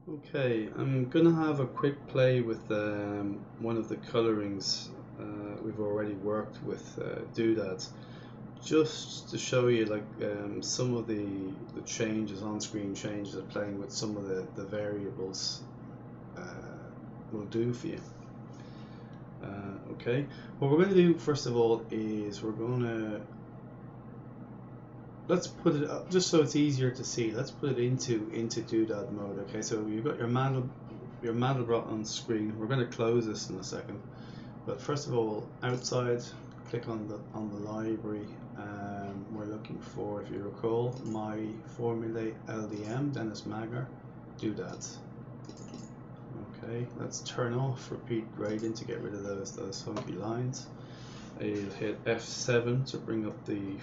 Okay, I'm gonna have a quick play with one of the colorings we've already worked with doodads, just to show you like some of the changes, on-screen changes, of playing with some of the variables uh, will do for you. Okay, what we're going to do first of all is we're going to let's put it up just so it's easier to see. Let's put it into doodad mode. Okay, so you've got your Mandelbrot on screen. We're going to close this in a second, but first of all, outside, click on the library. We're looking for, if you recall, my formula LDM Dennis Magner doodads. Okay, let's turn off repeat gradient to get rid of those funky lines. You'll hit F7 to bring up the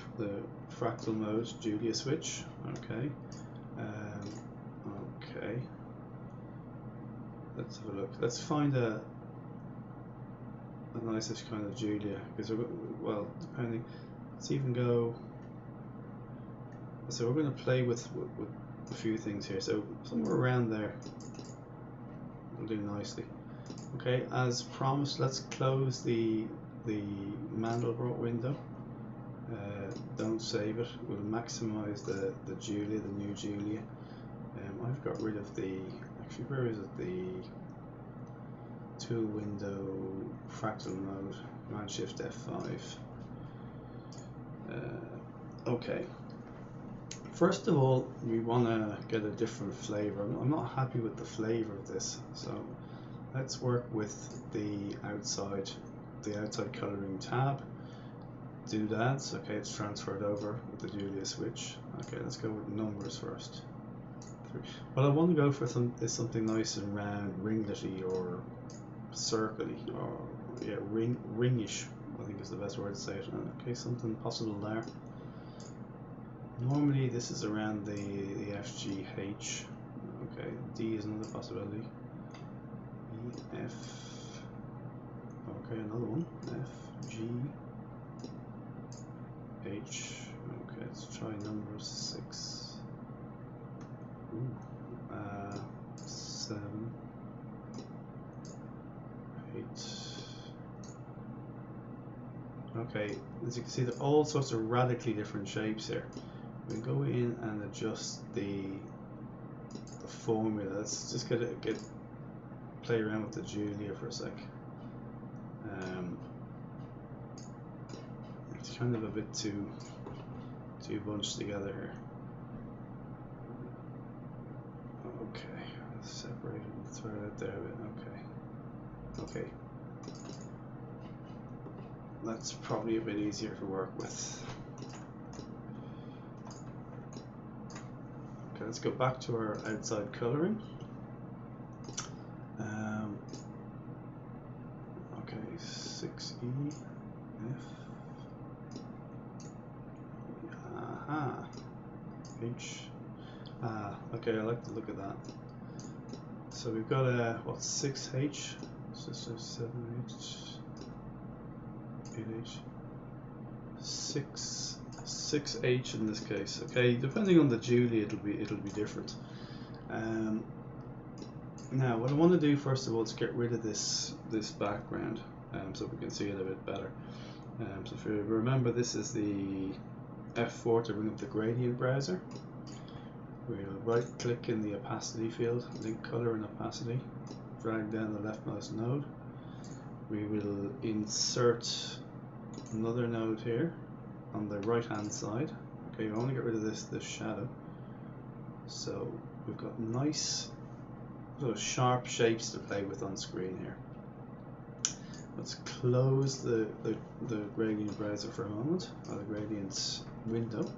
fractal mode Julia switch. Okay. Okay. Let's have a look. Let's find a nicest kind of Julia, because well, depending. Let's even go. So we're going to play with a few things here. So somewhere around there will do nicely. Okay, as promised, let's close the Mandelbrot window. Don't save it. We'll maximize the Julia, the new Julia. I've got rid of the, actually where is it, the tool window fractal mode, Command Shift F5. Okay, first of all we want to get a different flavor. I'm not happy with the flavor of this, so let's work with the outside coloring tab. Doodads. Okay, it's transferred over with the Julia switch. Okay, let's go with numbers first. What I want to go for is something nice and round, ringlety or circly, or yeah, ringish, I think is the best word to say it. Okay, something possible there. Normally this is around the FGH. Okay, D is another possibility. E, F. Okay, another one. F, G, H. Okay, let's try number 6. Ooh. 7, 8. Okay, as you can see, there are all sorts of radically different shapes here. We can go in and adjust the formula. Let's just play around with the Julia for a sec. It's kind of a bit too bunched together here. Okay, separate it, throw it out there a bit. Okay. That's probably a bit easier to work with. Okay, let's go back to our outside coloring. Okay, 6E, F, H. Okay, I like the look of that. So we've got a, what, 6H, so 7H, 8H, 6H in this case. Okay, depending on the Julia, it'll be different. Now, what I want to do first of all is get rid of this background, so we can see it a bit better. So if you remember, this is the F4 to bring up the gradient browser. We'll right click in the opacity field, link color and opacity, drag down the leftmost node. We will insert another node here on the right hand side. Okay, we want to get rid of this shadow. So we've got nice sort of sharp shapes to play with on screen here. Let's close the gradient browser for a moment, or the gradient window.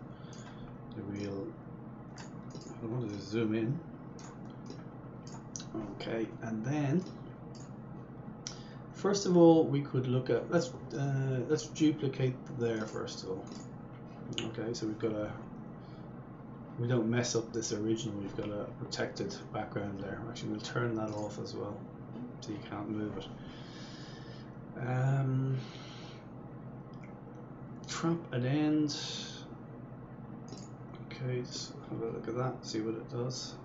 I want to zoom in. Okay, and then first of all we could look at, let's duplicate there first of all. Okay, so we don't mess up this original, we've got a protected background there. Actually, we'll turn that off as well so you can't move it. Trap at end. Okay, just have a look at that, see what it does.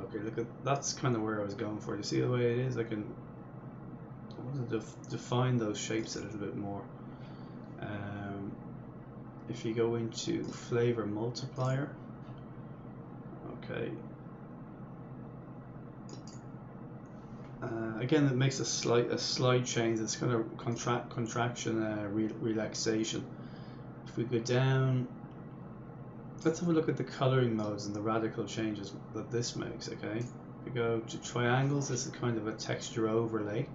Okay, look at that's kind of where I was going for. You see the way it is? I want to define those shapes a little bit more. If you go into flavor multiplier, okay. Again, it makes a slight change. It's kind of contraction, relaxation. If we go down, let's have a look at the coloring modes and the radical changes that this makes. Okay, if we go to triangles, this is kind of a texture overlay,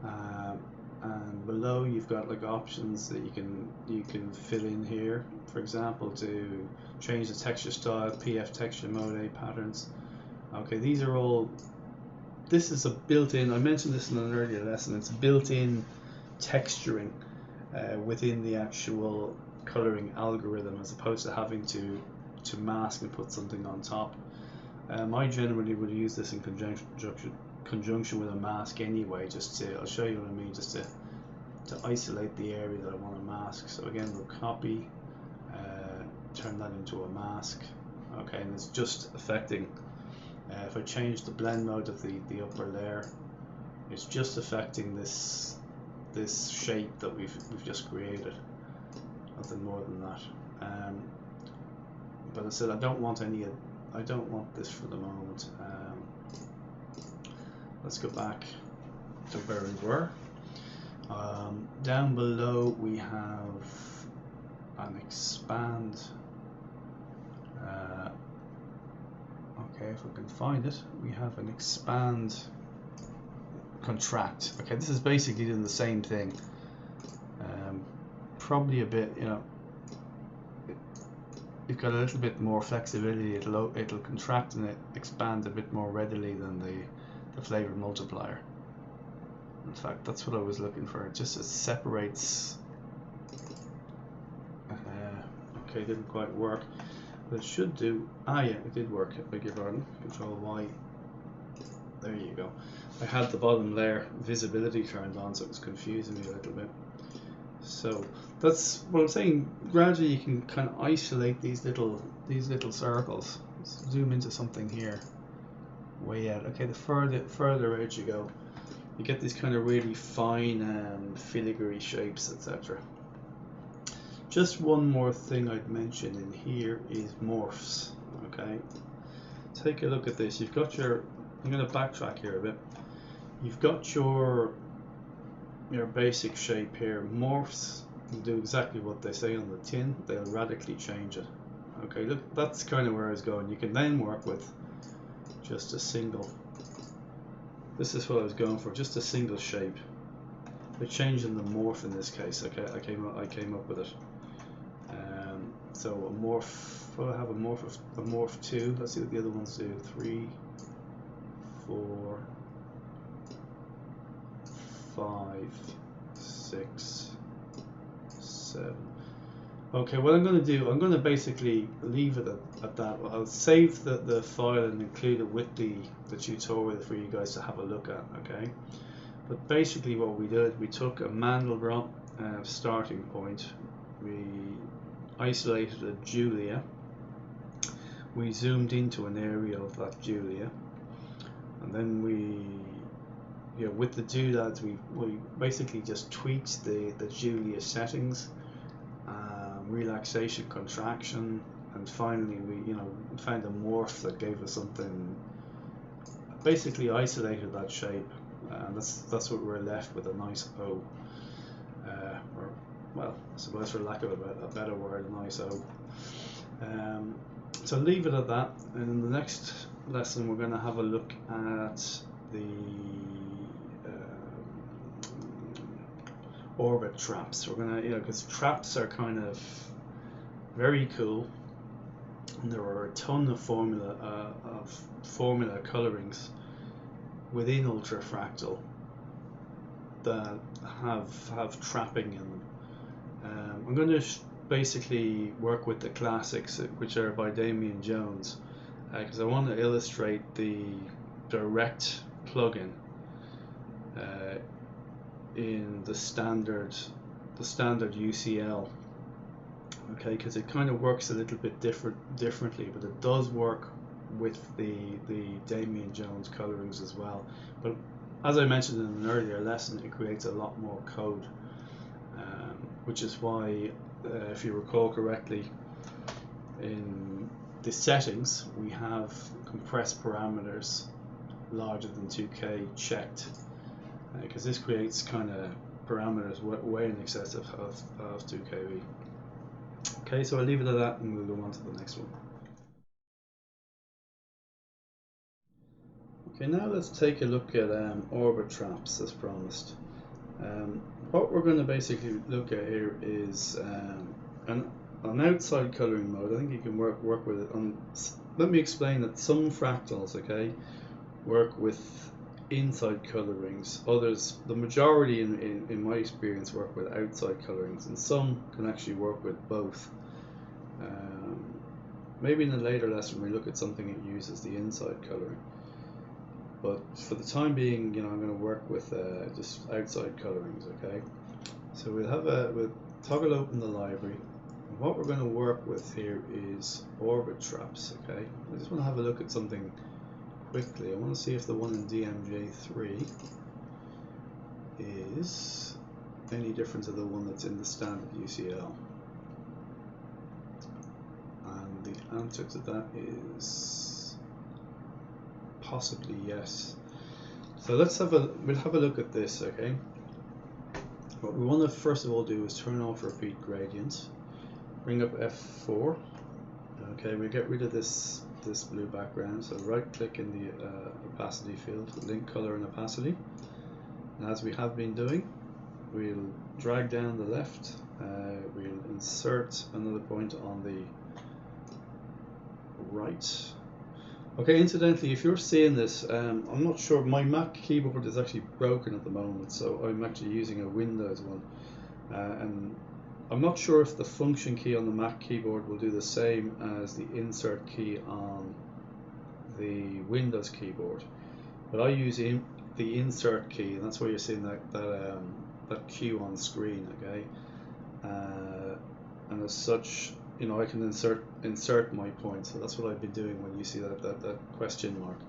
and below you've got like options that you can fill in here. For example, to change the texture style, PF texture mode, A patterns. Okay, these are all. This is a built-in, I mentioned this in an earlier lesson, it's built-in texturing within the actual coloring algorithm, as opposed to having to mask and put something on top. I generally would use this in conjunction with a mask anyway, just to, I'll show you what I mean, just to isolate the area that I want to mask. So again, we'll copy, turn that into a mask. Okay, and it's just affecting. If I change the blend mode of the upper layer, it's just affecting this shape that we've just created. Nothing more than that. But I said I don't want this for the moment. Let's go back to where we were. Down below we have an expand. Okay, if we can find it, we have an expand, contract. Okay, this is basically doing the same thing. Probably a bit, you know, you've got a little bit more flexibility. It'll contract and it expand a bit more readily than the flavor multiplier. In fact, that's what I was looking for. It just separates. Okay, didn't quite work. It should do. Ah, yeah, it did work. I beg your pardon. Control Y. There you go. I had the bottom layer visibility turned on, so it was confusing me a little bit. So that's what I'm saying. Gradually, you can kind of isolate these little circles. Let's zoom into something here. Way out. Okay, the further out you go, you get these kind of really fine filigree shapes, etc. Just one more thing I'd mention in here is morphs. Okay, take a look at this. You've got your, I'm going to backtrack here a bit. You've got your basic shape here. Morphs do exactly what they say on the tin. They'll radically change it. Okay, look, that's kind of where I was going. You can then work with just a single. This is what I was going for. Just a single shape. They're changing the morph in this case. Okay, I came up with it. So a morph. Well, I have a morph 2. Let's see what the other ones do. 3, 4, 5, 6, 7. Okay, what I'm going to do, I'm going to basically leave it at that. I'll save the file and include it with the tutorial for you guys to have a look at. Okay, but basically what we did, we took a Mandelbrot starting point, we isolated a Julia, we zoomed into an area of that Julia, and then we, you know, with the doodads, we basically just tweaked the Julia settings, relaxation, contraction, and finally we, you know, found a morph that gave us something. Basically isolated that shape, and that's what we're left with, a nice O, or, well, I suppose for lack of a better word, a nice O. So leave it at that, and in the next lesson we're going to have a look at the orbit traps. We're going to, you know, because traps are kind of very cool, and there are a ton of formula colorings within Ultra Fractal that have trapping in them. I'm going to basically work with the classics, which are by Damien Jones, because I want to illustrate the direct plugin in the standard UCL. Okay, because it kind of works a little bit differently, but it does work with the Damien Jones colorings as well. But as I mentioned in an earlier lesson, it creates a lot more code, which is why, if you recall correctly, in the settings we have compressed parameters larger than 2K checked, because this creates kind of parameters way in excess of 2KB. Okay, so I'll leave it at that and we'll go on to the next one. Okay, now let's take a look at orbit traps as promised. What we're going to basically look at here is an outside coloring mode. I think you can work with it on. Let me explain that some fractals, okay, work with inside colorings. Others, the majority in my experience, work with outside colorings, and some can actually work with both. Maybe in a later lesson we look at something that uses the inside coloring. But for the time being, I'm going to work with just outside colorings, okay? So we'll toggle open the library. And what we're going to work with here is orbit traps, okay? I just want to have a look at something quickly. I want to see if the one in DMJ3 is any different to the one that's in the standard UCL. And the answer to that is possibly yes. So we'll have a look at this, okay? What we want to first of all do is turn off repeat gradients, bring up F4. Okay, we get rid of this blue background, so right click in the opacity field, link color and opacity, and as we have been doing, we'll drag down the left, we'll insert another point on the right. Okay, incidentally, if you're seeing this, I'm not sure, my Mac keyboard is actually broken at the moment, so I'm actually using a Windows one, and I'm not sure if the function key on the Mac keyboard will do the same as the insert key on the Windows keyboard, but I use the insert key, and that's why you're seeing that Q on screen, okay, and as such, I can insert my point, so that's what I've been doing when you see that question mark.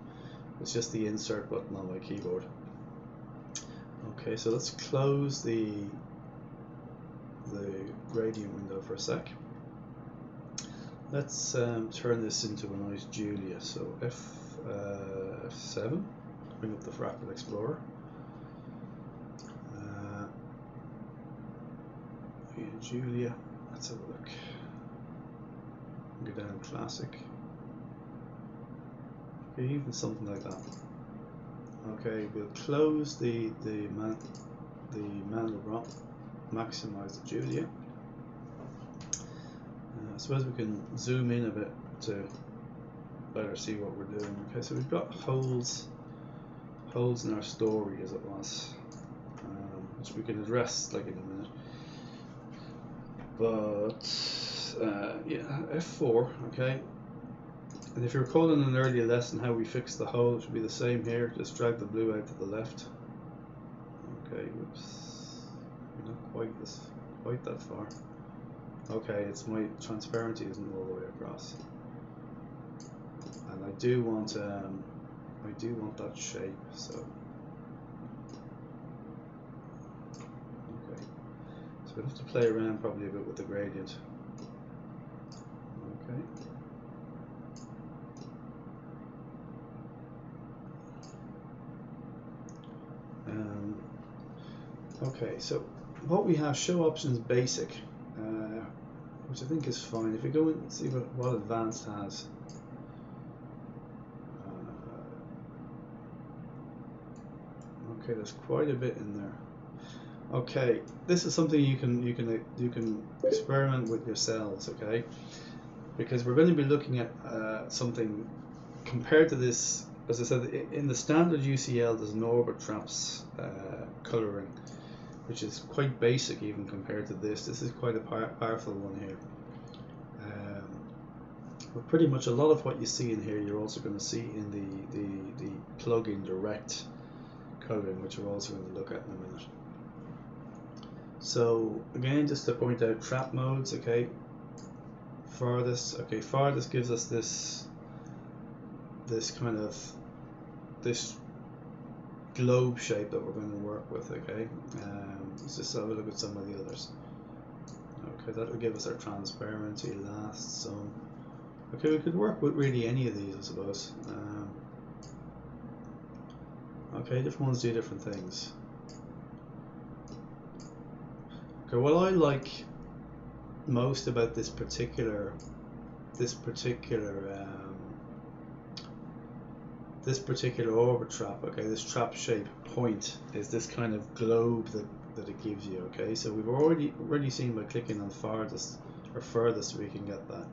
It's just the insert button on my keyboard. Okay, so let's close the gradient window for a sec. Let's turn this into a nice Julia. So F7, bring up the Fractal Explorer. Julia, let's have a look. Go down classic. Okay, even something like that. Okay, we'll close the Mandelbrot, maximize the Julia. I suppose we can zoom in a bit to better see what we're doing. Okay, so we've got holes in our story as it was, which we can address like in a minute. But yeah, F4, okay. And if you recall in an earlier lesson how we fixed the hole, it should be the same here. Just drag the blue out to the left. Okay, whoops. We're not quite that far. Okay, it's my transparency isn't all the way across. And I do want that shape, so okay. So we'll have to play around probably a bit with the gradient. Okay. Okay, so what we have, show options basic, which I think is fine. If you go and see what advanced has, okay, there's quite a bit in there. Okay, this is something you can experiment with yourselves, okay? Because we're going to be looking at something compared to this. As I said, in the standard UCL, there's an orbit traps coloring, which is quite basic even compared to this. This is quite a powerful one here. But pretty much a lot of what you see in here, you're also going to see in the plug-in direct coloring, which we're also going to look at in a minute. So again, just to point out trap modes, okay. Farthest gives us this this kind of this globe shape that we're going to work with. Okay, let's just have a look at some of the others. Okay, that will give us our transparency last zone. Okay, we could work with really any of these, I suppose. Okay, different ones do different things. Okay, what I like most about this particular orbit trap, okay, this trap shape point, is this kind of globe that it gives you. Okay, so we've already seen by clicking on farthest or furthest we can get that.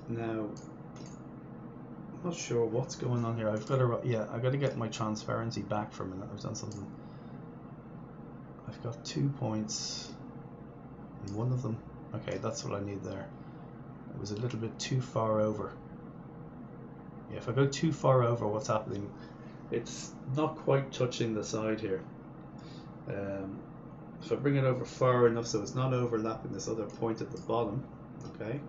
Now I'm not sure what's going on here. I've got to get my transparency back for a minute. I've done something. I've got 2 points and one of them. Okay, that's what I need there. It was a little bit too far over. Yeah, if I go too far over, what's happening? It's not quite touching the side here. If I bring it over far enough so it's not overlapping this other point at the bottom, okay,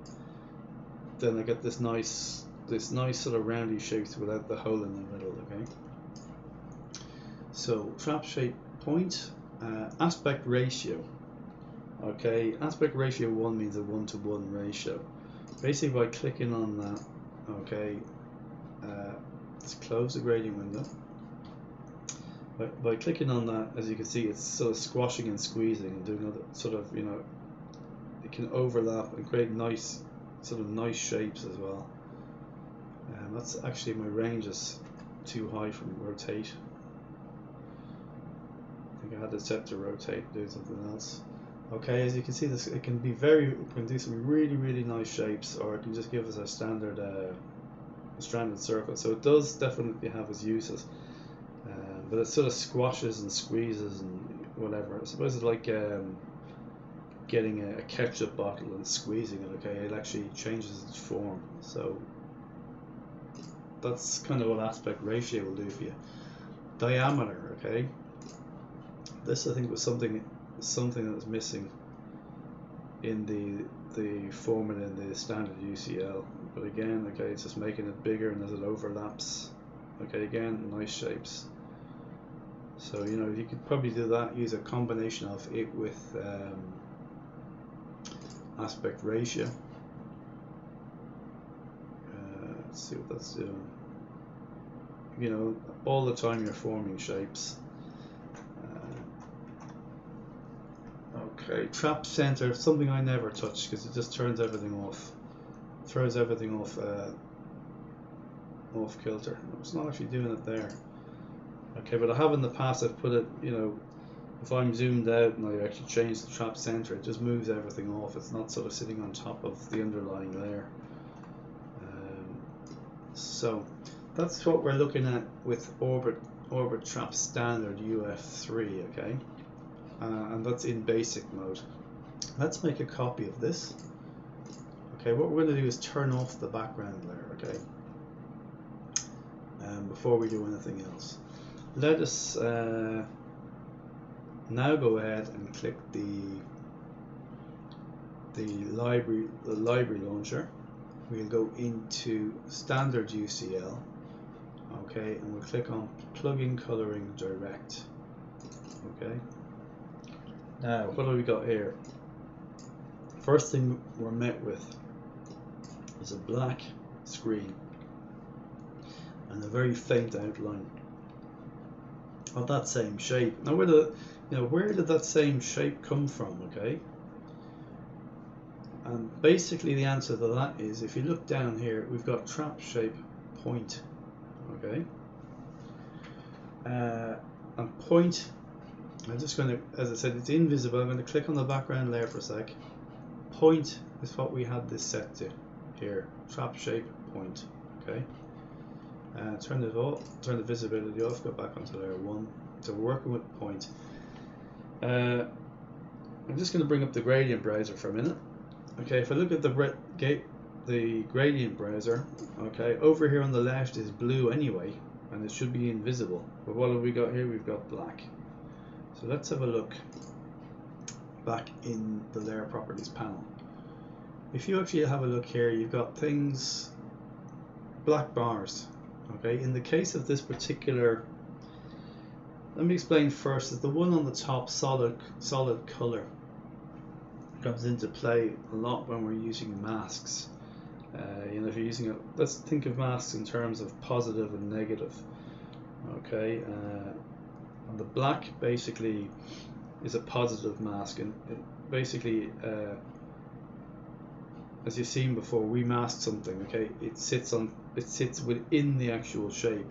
then I get this nice sort of roundy shapes without the hole in the middle. Okay, so trap shape point, aspect ratio. Okay, aspect ratio 1 means a 1-to-1 ratio. Basically, by clicking on that, okay, let's close the gradient window. By clicking on that, as you can see, it's sort of squashing and squeezing and doing other sort of, you know, it can overlap and create nice shapes as well. That's actually, my range is too high from rotate. I think I had it set to rotate, do something else. Okay, as you can see, this it can do some really nice shapes, or it can just give us a standard stranded circle. So it does definitely have its uses, but it sort of squashes and squeezes and whatever. I suppose it's like getting a ketchup bottle and squeezing it. Okay, it actually changes its form. So that's kind of what aspect ratio will do for you. Diameter, okay. This, I think, was something that was missing in the formula in the standard UCL. But again, okay, it's just making it bigger, and as it overlaps, okay, again, nice shapes. So, you know, you could probably do that, use a combination of it with aspect ratio. Let's see what that's doing. You know, all the time you're forming shapes. Okay, trap center, something I never touch because it just turns everything off, throws everything off kilter. It's not actually doing it there. Okay, but I have in the past, I've put it, you know, if I'm zoomed out and I actually change the trap center, it just moves everything off. It's not sort of sitting on top of the underlying layer. So that's what we're looking at with orbit trap standard UF3. Okay. And that's in basic mode. Let's make a copy of this. Okay, what we're going to do is turn off the background layer, okay, before we do anything else. Let us now go ahead and click the library launcher. We'll go into standard UCL, okay, and we'll click on plugin coloring direct. Okay. Now, what have we got here? First thing we're met with is a black screen and a very faint outline of that same shape. Now, where did that same shape come from? Okay, and basically the answer to that is, if you look down here, we've got trap shape point. Okay, and point. I'm just going to, as I said, it's invisible. I'm going to click on the background layer for a sec. Point is what we had this set to here. Trap shape point. Okay. Turn it off. Turn the visibility off. Go back onto layer 1. So we're working with point. I'm just going to bring up the gradient browser for a minute. Okay. If I look at the gradient browser, okay, over here on the left is blue anyway, and it should be invisible. But what have we got here? We've got black. So let's have a look back in the layer properties panel. If you actually have a look here, you've got things black bars. Okay, in the case of this particular, let me explain first that the one on the top, solid color, comes into play a lot when we're using masks. You know, if you're using it, let's think of masks in terms of positive and negative. Okay, and the black basically is a positive mask, and it basically, as you've seen before, we mask something. Okay, it sits within the actual shape.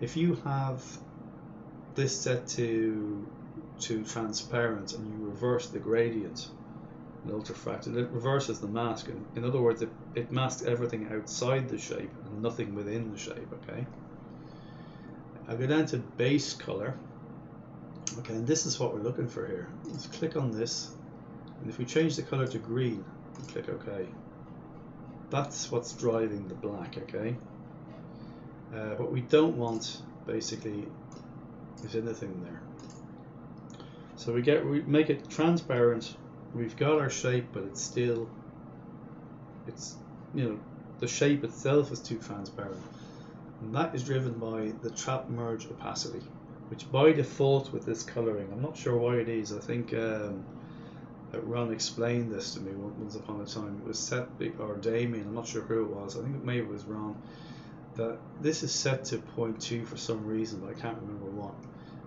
If you have this set to transparent and you reverse the gradient, an ultrafractal, it reverses the mask. In other words, it masks everything outside the shape and nothing within the shape. Okay, I'll go down to base color. Okay, and this is what we're looking for here. Let's click on this, and if we change the color to green and click OK, that's what's driving the black. Okay, what we don't want basically is anything there. So we make it transparent. We've got our shape, but it's still, you know, the shape itself is too transparent, and that is driven by the trap merge opacity, which by default with this coloring, I'm not sure why it is. I think Ron explained this to me once upon a time. It was set, or Damien, I'm not sure who it was. I think maybe it was Ron. That this is set to 0.2 for some reason, but I can't remember what.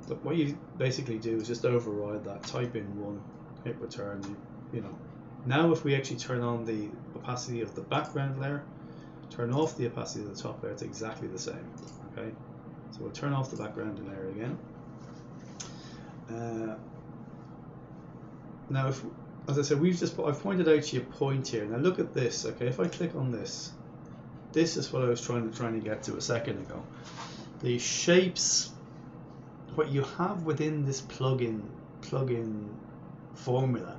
But what you basically do is just override that, type in 1, hit return. You know. Now if we actually turn on the opacity of the background layer, turn off the opacity of the top layer, it's exactly the same. Okay, so we'll turn off the background layer again. Now, as I said, I've pointed out to you a point here. Now look at this. Okay, if I click on this, this is what I was trying to get to a second ago. The shapes, what you have within this plugin formula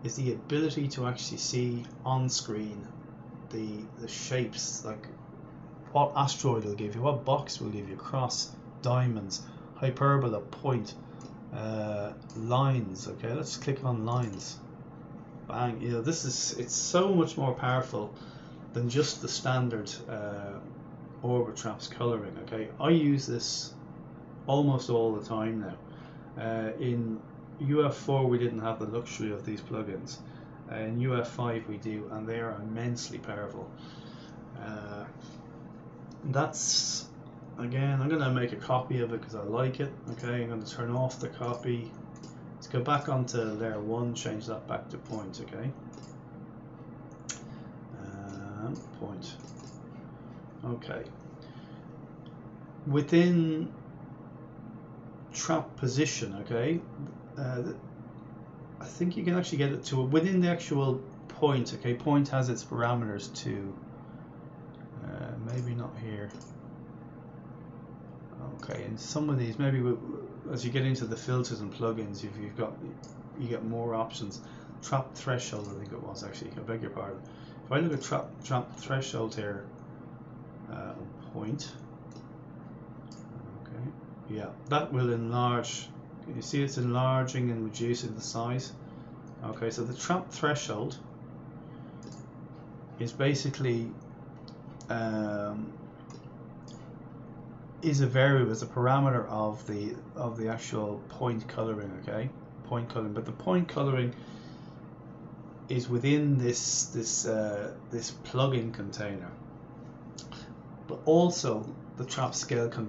is the ability to actually see on screen the shapes, like what asteroid will give you, what box will give you, cross, diamonds, hyperbola, point, lines. Okay, let's click on lines. Bang! You know, it's so much more powerful than just the standard Orbitraps coloring. Okay, I use this almost all the time now. In UF4 we didn't have the luxury of these plugins. In UF5 we do, and they are immensely powerful. That's, again, I'm going to make a copy of it because I like it. Okay, I'm going to turn off the copy. Let's go back onto layer 1, change that back to point. Okay, point. Okay, within trap position, okay, I think you can actually get it to within the actual point. Okay, point has its parameters too. Maybe not here. Okay, and some of these, maybe as you get into the filters and plugins, you get more options. Trap threshold, I think it was actually. I beg your pardon. If I look at trap threshold here, point. Okay, yeah, that will enlarge. Can you see it's enlarging and reducing the size? Okay, so the trap threshold is basically is a variable, is a parameter of the actual point coloring. Okay, point coloring, but the point coloring is within this plugin container. But also the trap scale can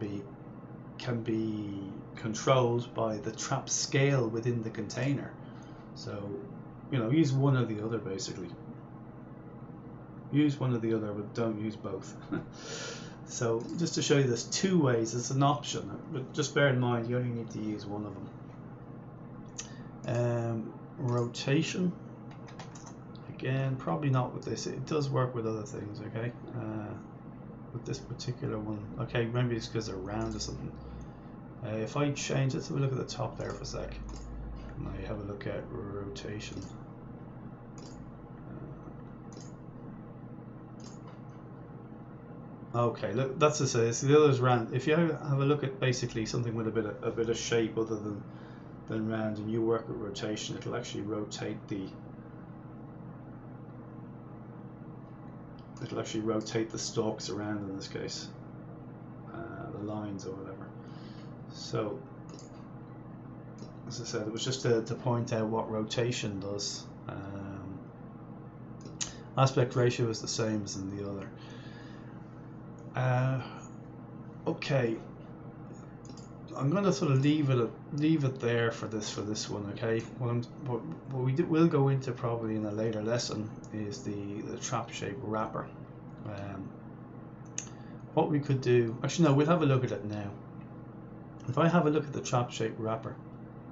be controlled by the trap scale within the container. So, you know, use one or the other basically. Use one or the other, but don't use both. So just to show you, there's two ways. It's an option, but just bear in mind you only need to use one of them. Rotation. Again, probably not with this. It does work with other things. Okay. With this particular one, okay, maybe it's because they're round or something. If I change, let's have a look at the top there for a sec. And I have a look at rotation. Okay, look, that's to say, the other's round. If you have a look at basically something with a bit of shape other than round, and you work with rotation, it'll actually rotate the it'll actually rotate the stalks around in this case, the lines or whatever. So as I said, it was just to point out what rotation does. Aspect ratio is the same as in the other. Okay, I'm going to sort of leave it there for this one. Okay, what we'll go into probably in a later lesson is the trap shape wrapper. What we could do, actually no, we'll have a look at it now. If I have a look at the trap shape wrapper,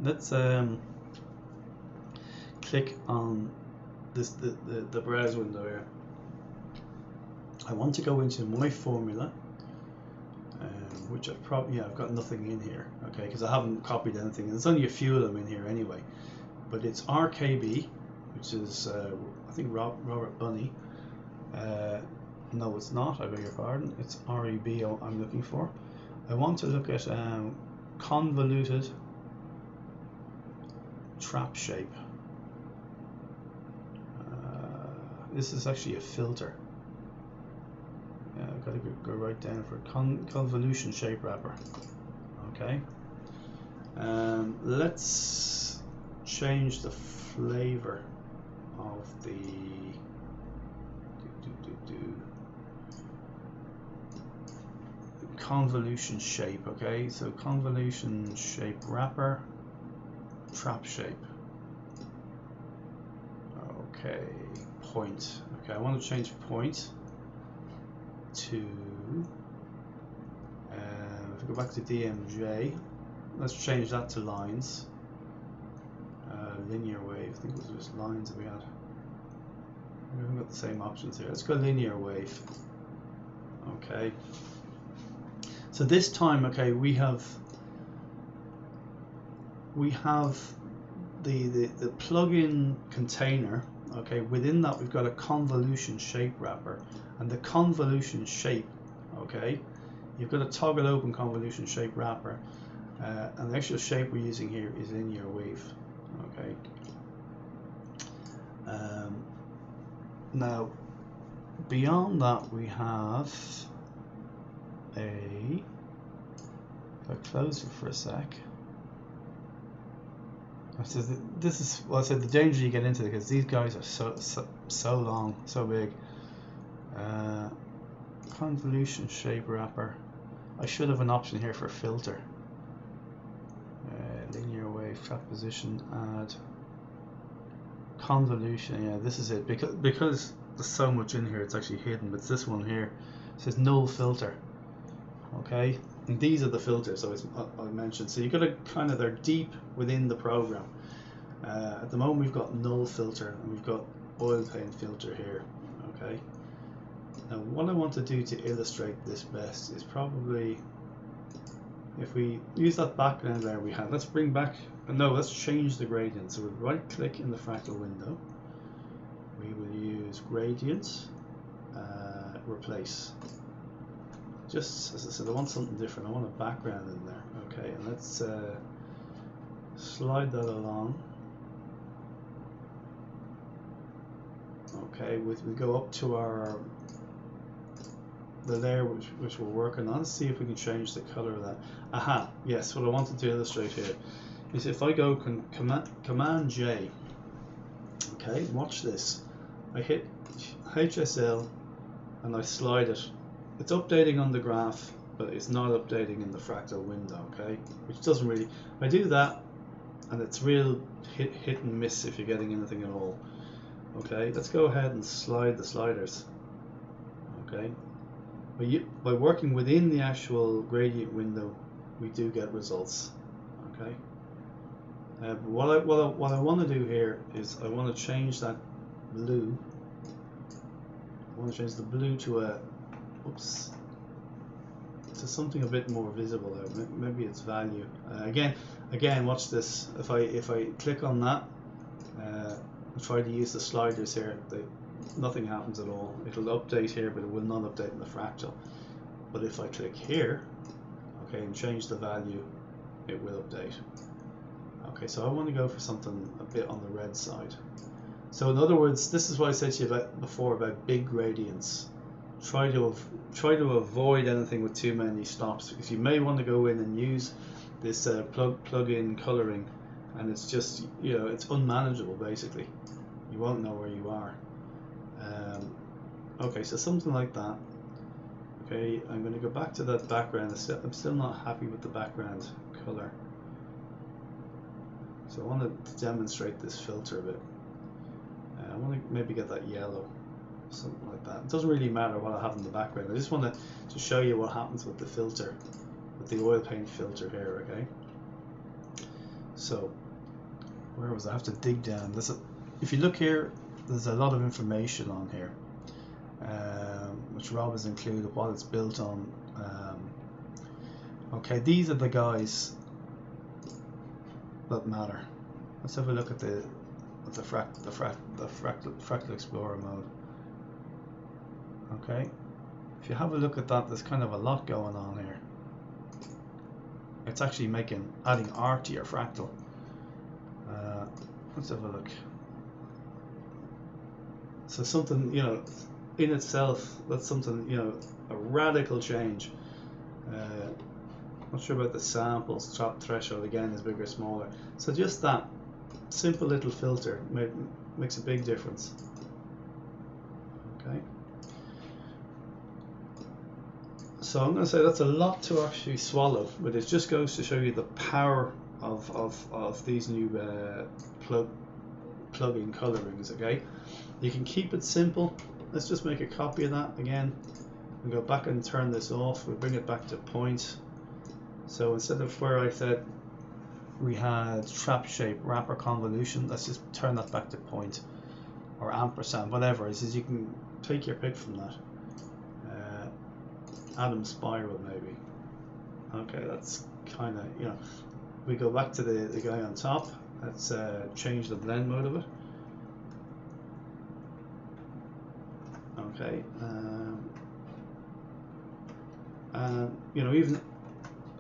let's click on this the browse window here. I want to go into my formula, which I've got nothing in here, okay, because I haven't copied anything. There's only a few of them in here anyway, but it's RKB, which is I think Robert Bunny. No, it's not. I beg your pardon. It's REB I'm looking for. I want to look at convoluted trap shape. This is actually a filter. I've got to go right down for convolution shape wrapper. Okay. Let's change the flavor of the convolution shape. Okay, so convolution shape wrapper, trap shape. Okay, point. Okay, I want to change point to if we go back to DMJ, let's change that to lines. Linear wave, I think it was just lines that we had. We haven't got the same options here. Let's go linear wave. Okay, so this time, okay, we have the plugin container. Okay, within that we've got a convolution shape wrapper, and the convolution shape, okay, you've got to toggle open convolution shape wrapper, and the actual shape we're using here is linear wave. Okay. Now beyond that we have if I close it for a sec. So this is, well, I said the danger you get into, because these guys are so long, so big. Convolution shape wrapper. I should have an option here for filter. Linear wave, trap position, add convolution. Yeah, this is it, because there's so much in here, it's actually hidden. But it's this one here. It says null filter. Okay. And these are the filters I mentioned. So you've got to kind of, they're deep within the program. At the moment we've got null filter and we've got oil paint filter here. Okay. Now what I want to do to illustrate this best is probably, if we use that background layer we had, let's bring back, no, let's change the gradient. So we'll right click in the Fractal window. We will use gradient, replace. Just as I said, I want something different. I want a background in there. Okay, and let's slide that along. Okay, we go up to the layer which we're working on. See if we can change the color of that. Aha, yes, what I wanted to illustrate here is if I go Command J, okay, watch this. I hit HSL and I slide it. It's updating on the graph, but it's not updating in the Fractal window, okay? Which doesn't really, I do that and it's real hit and miss if you're getting anything at all. Okay, let's go ahead and slide the sliders. Okay, by working within the actual gradient window, we do get results. Okay, but what I want to do here is I want to change that blue. I want to change the blue to a, oops, to something a bit more visible. Maybe it's value. Again, watch this. If I click on that, try to use the sliders here, nothing happens at all. It'll update here, but it will not update in the Fractal. But if I click here, okay, and change the value, it will update. Okay, so I want to go for something a bit on the red side. So in other words, this is what I said to you before about big gradients. try to avoid anything with too many stops, because you may want to go in and use this plug-in coloring, and it's just, you know, it's unmanageable basically. You won't know where you are. Okay, so something like that. Okay, I'm going to go back to that background. I'm still not happy with the background color, so I want to demonstrate this filter a bit. I want to maybe get that yellow, something like that. It doesn't really matter what I have in the background. I just want to show you what happens with the filter, with the oil paint filter here. Okay, so where was I? have to dig down. If you look here, there's a lot of information on here, which Rob has included, what it's built on. Okay, these are the guys that matter. Let's have a look at the Fractal Explorer mode. Okay, if you have a look at that, there's kind of a lot going on here. It's actually adding art to your fractal. Let's have a look. So something, you know, in itself, that's something, you know, a radical change. Not sure about the samples. Top threshold again is bigger, smaller. So just that simple little filter makes a big difference. Okay. So I'm going to say that's a lot to actually swallow, but it just goes to show you the power of these new plug-in colorings. Okay, you can keep it simple. Let's just make a copy of that again and go back and turn this off. We'll bring it back to point. So instead of where I said we had trap shape, wrapper, convolution, let's just turn that back to point, or ampersand, whatever it is. You can take your pick from that. Atom spiral maybe. Okay, that's kind of, you know, we go back to the guy on top. Let's change the blend mode of it. Okay, you know, even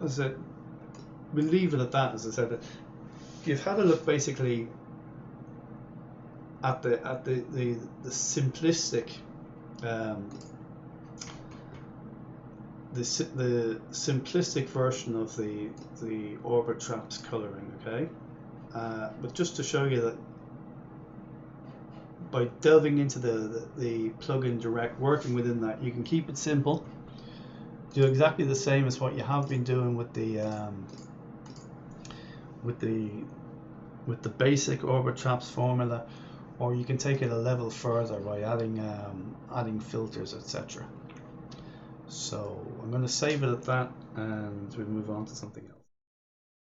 as I said, we'll leave it at that. As I said, you've had a look basically at the simplistic the simplistic version of the orbit traps coloring. Okay, but just to show you that by delving into the plugin direct, working within that, you can keep it simple, do exactly the same as what you have been doing with the basic orbit traps formula, or you can take it a level further by adding filters, etc. So I'm going to save it at that, and we'll move on to something else.